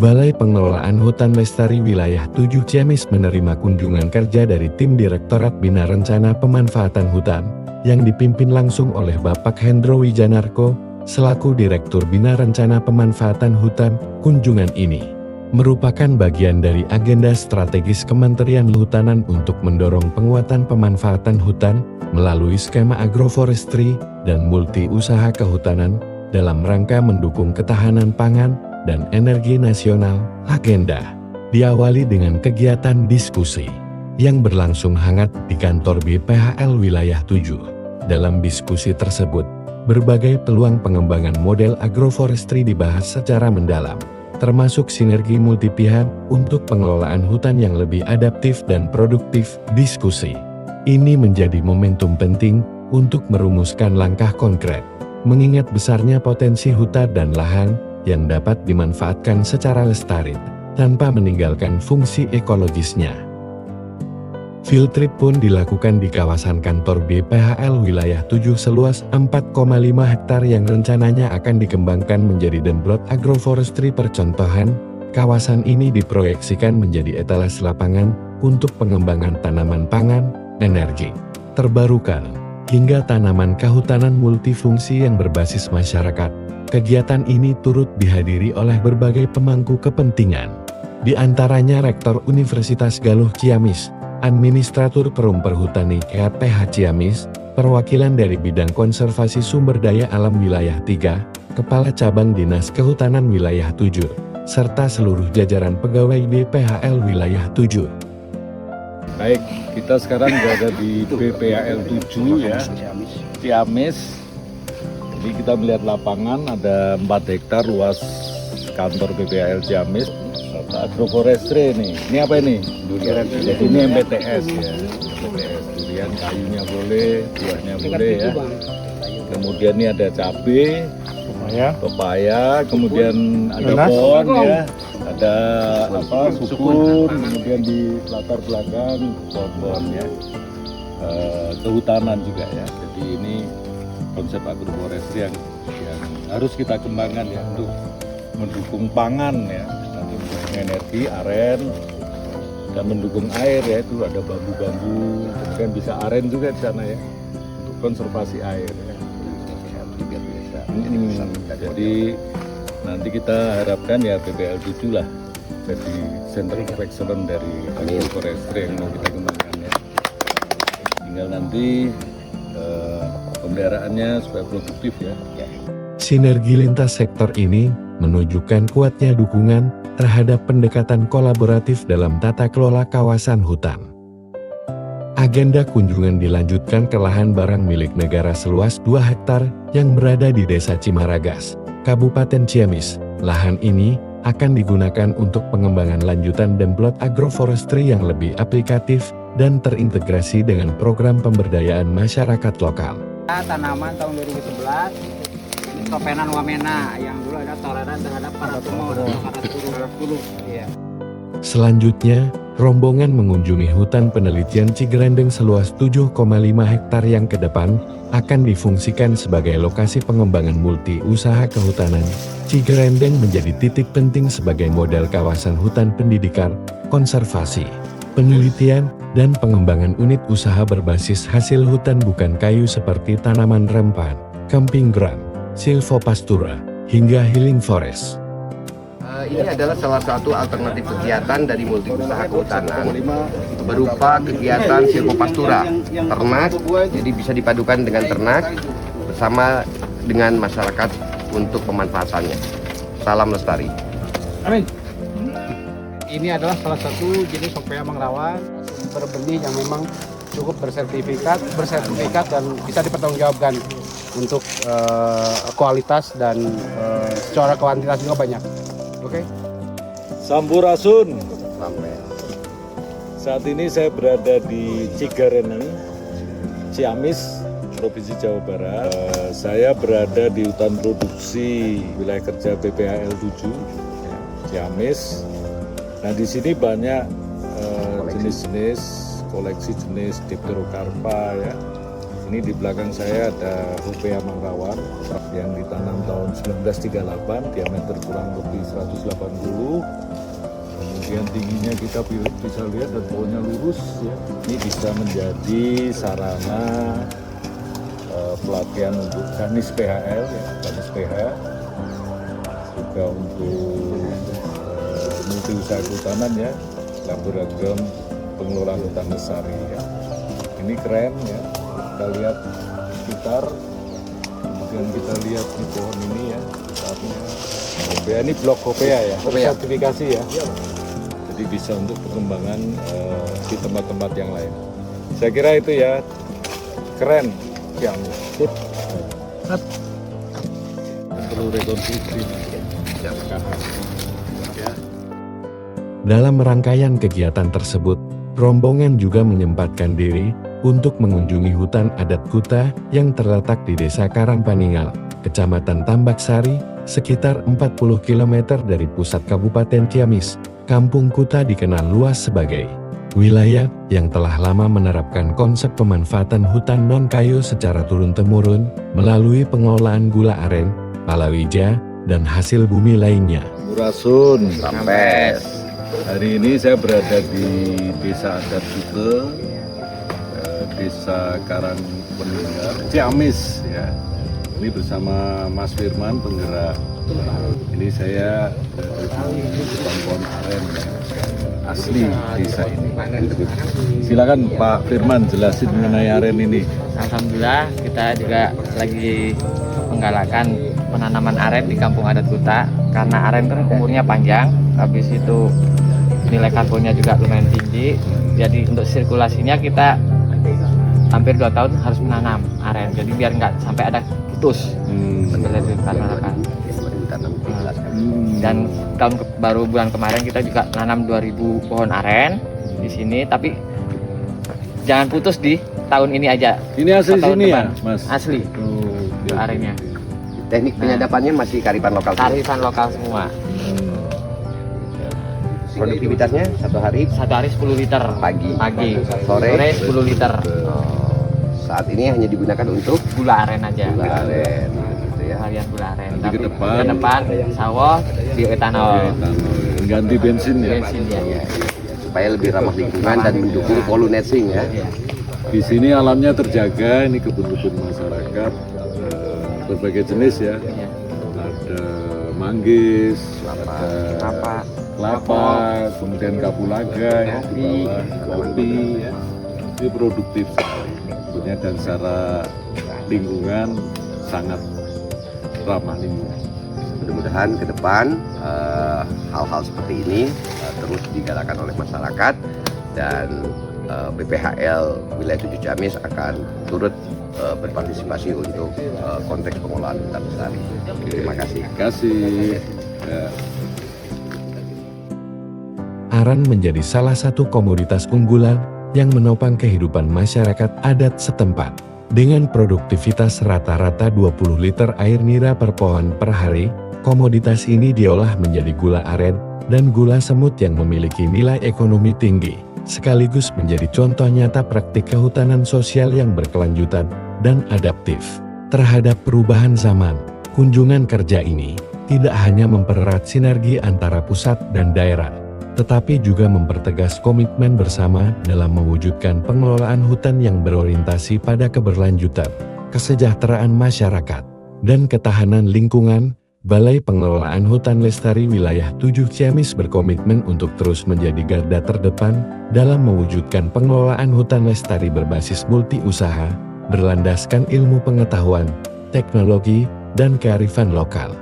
Balai Pengelolaan Hutan Lestari Wilayah 7 Ciamis menerima kunjungan kerja dari tim Direktorat Bina Rencana Pemanfaatan Hutan, yang dipimpin langsung oleh Bapak Hendro Wijanarko, selaku Direktur Bina Rencana Pemanfaatan Hutan. Kunjungan ini merupakan bagian dari agenda strategis Kementerian Kehutanan untuk mendorong penguatan pemanfaatan hutan melalui skema agroforestry dan multi-usaha kehutanan dalam rangka mendukung ketahanan pangan dan energi nasional. Agenda diawali dengan kegiatan diskusi yang berlangsung hangat di kantor BPHL Wilayah 7. Dalam diskusi tersebut, berbagai peluang pengembangan model agroforestry dibahas secara mendalam, termasuk sinergi multipihak untuk pengelolaan hutan yang lebih adaptif dan produktif. Diskusi ini menjadi momentum penting untuk merumuskan langkah konkret, mengingat besarnya potensi hutan dan lahan yang dapat dimanfaatkan secara lestari tanpa meninggalkan fungsi ekologisnya. Field trip pun dilakukan di kawasan kantor BPHL Wilayah 7 seluas 4,5 hektar yang rencananya akan dikembangkan menjadi demplot agroforestry. Percontohan, kawasan ini diproyeksikan menjadi etalase lapangan untuk pengembangan tanaman pangan, energi terbarukan, hingga tanaman kehutanan multifungsi yang berbasis masyarakat. Kegiatan ini turut dihadiri oleh berbagai pemangku kepentingan, di antaranya Rektor Universitas Galuh Ciamis, Administratur Perum Perhutani KPH Ciamis, perwakilan dari bidang konservasi sumber daya alam wilayah 3, Kepala Cabang Dinas Kehutanan wilayah 7, serta seluruh jajaran pegawai BPHL wilayah 7. Baik, kita sekarang berada di BPHL 7 ya, Ciamis. Jadi kita melihat lapangan, ada 4 hektar luas kantor BPHL Ciamis. Agroforestry ini apa ini? Durian. Jadi ini MPTS ya, MPTS. Durian kayunya boleh, buahnya boleh ya. Kemudian ini ada cabai, pepaya, kemudian ada pohon ya, ada sukun, kemudian di latar belakang pohon-pohon ya, kehutanan juga ya. Jadi ini konsep agroforestry yang harus kita kembangkan ya untuk mendukung pangan ya. Energi, aren, dan mendukung air ya, itu ada bambu-bambu, kemudian bisa aren juga di sana ya, untuk konservasi air ya. Jadi nanti kita harapkan ya BPHL 7 lah jadi center of excellence dari agroforestry yang mau kita kembangkan ya. Tinggal nanti pemeliharaannya supaya produktif ya. Sinergi lintas sektor ini menunjukkan kuatnya dukungan terhadap pendekatan kolaboratif dalam tata kelola kawasan hutan. Agenda kunjungan dilanjutkan ke lahan barang milik negara seluas 2 hektar yang berada di Desa Cimaragas, Kabupaten Ciamis. Lahan ini akan digunakan untuk pengembangan lanjutan demplot agroforestry yang lebih aplikatif dan terintegrasi dengan program pemberdayaan masyarakat lokal. Tanaman tahun 2011 Topenan wamena yang dulu ada toleran terhadap paratumo dan paraturu. Ya. Selanjutnya, rombongan mengunjungi hutan penelitian Cigerendeng seluas 7,5 hektar yang ke depan akan difungsikan sebagai lokasi pengembangan multi-usaha kehutanan. Cigerendeng menjadi titik penting sebagai model kawasan hutan pendidikan, konservasi, penelitian, dan pengembangan unit usaha berbasis hasil hutan bukan kayu seperti tanaman rempan, camping ground, silvopastura, hingga healing forest. Ini adalah salah satu alternatif kegiatan dari multi usaha kehutanan berupa kegiatan silvopastura, ternak, jadi bisa dipadukan dengan ternak bersama dengan masyarakat untuk pemanfaatannya. Salam lestari. Amin. Ini adalah salah satu jenis pepaya manglawan berbenih yang memang cukup bersertifikat dan bisa dipertanggungjawabkan untuk kualitas dan secara kuantitas juga banyak. Oke. Sampurasun. Saat ini saya berada di Cigerendeng, Ciamis, Provinsi Jawa Barat. Saya berada di hutan produksi wilayah kerja BPHL 7, Ciamis. Nah di sini banyak jenis-jenis koleksi jenis Dipterocarpa ya. Ini di belakang saya ada Hopea Mangrawan yang ditanam tahun 1938, diameter kurang lebih 180. Kemudian tingginya kita bisa lihat dan pohonnya lurus ya. Ini bisa menjadi sarana pelatihan untuk Kanis PHL ya, Kanis PH, juga untuk multi usaha kehutanan ya, laboratorium pengelolaan hutan lestari ya. Ini keren ya, kita lihat sekitar, kemudian kita lihat di pohon ini ya, Hopea ini blok Hopea ya, sertifikasi ya, jadi bisa untuk pengembangan di tempat-tempat yang lain. Saya kira itu ya, keren yang perlu rekonstruksi. Dalam rangkaian kegiatan tersebut, rombongan juga menyempatkan diri untuk mengunjungi hutan adat Kuta yang terletak di Desa Karangpaningal, Kecamatan Tambak Sari, sekitar 40 km dari pusat Kabupaten Ciamis. Kampung Kuta dikenal luas sebagai wilayah yang telah lama menerapkan konsep pemanfaatan hutan non-kayu secara turun-temurun melalui pengelolaan gula aren, palawija, dan hasil bumi lainnya. Murasun, Rampes. hari ini saya berada di Desa Adat Kuta, Desa Karangpaningal, Ciamis ya. Ini bersama Mas Firman, penggerak. Ini saya pohon aren asli desa ini. Silakan Pak Firman jelasin mengenai aren ini. Alhamdulillah kita juga lagi menggalakkan penanaman aren di Kampung Adat Kuta karena aren kan umurnya panjang, habis itu nilai karbonnya juga lumayan tinggi. Jadi untuk sirkulasinya kita hampir 2 tahun harus menanam aren. Jadi biar nggak sampai ada putus. Dan baru bulan kemarin kita juga nanam 2000 pohon aren di sini, tapi jangan putus di tahun ini aja. Ini asli sini ya, Mas? Asli. Arennya. Teknik penyadapannya masih kearifan lokal. Kearifan lokal semua. Produktivitasnya satu hari 10 liter pagi, sore 10 liter. Saat ini hanya digunakan untuk Gula aren aja. gula aren, gitu ya. Varian gula aren. Nanti ke Ke depan sawah bioetanol. Ganti bensin ya. Bensin ya. Supaya lebih ramah lingkungan dan mendukung pollination ya. Di sini alamnya terjaga, ini kebun-kebun masyarakat berbagai jenis ya. Ada manggis, ada kelapa, kemudian kapulaga ya, di bawah kopi ya. Ini produktif sekali. Sebetulnya dan secara lingkungan sangat ramah lingkungan. Mudah-mudahan ke depan hal-hal seperti ini terus digalakkan oleh masyarakat dan BPHL Wilayah 7 Ciamis akan turut berpartisipasi untuk konteks pengelolaan hutan lestari. Terima kasih. Terima kasih. Ya. Aren menjadi salah satu komoditas unggulan yang menopang kehidupan masyarakat adat setempat. Dengan produktivitas rata-rata 20 liter air nira per pohon per hari, komoditas ini diolah menjadi gula aren dan gula semut yang memiliki nilai ekonomi tinggi, sekaligus menjadi contoh nyata praktik kehutanan sosial yang berkelanjutan dan adaptif terhadap perubahan zaman. Kunjungan kerja ini tidak hanya mempererat sinergi antara pusat dan daerah, tetapi juga mempertegas komitmen bersama dalam mewujudkan pengelolaan hutan yang berorientasi pada keberlanjutan, kesejahteraan masyarakat, dan ketahanan lingkungan. Balai Pengelolaan Hutan Lestari Wilayah 7 Ciamis berkomitmen untuk terus menjadi garda terdepan dalam mewujudkan pengelolaan hutan lestari berbasis multi usaha, berlandaskan ilmu pengetahuan, teknologi, dan kearifan lokal.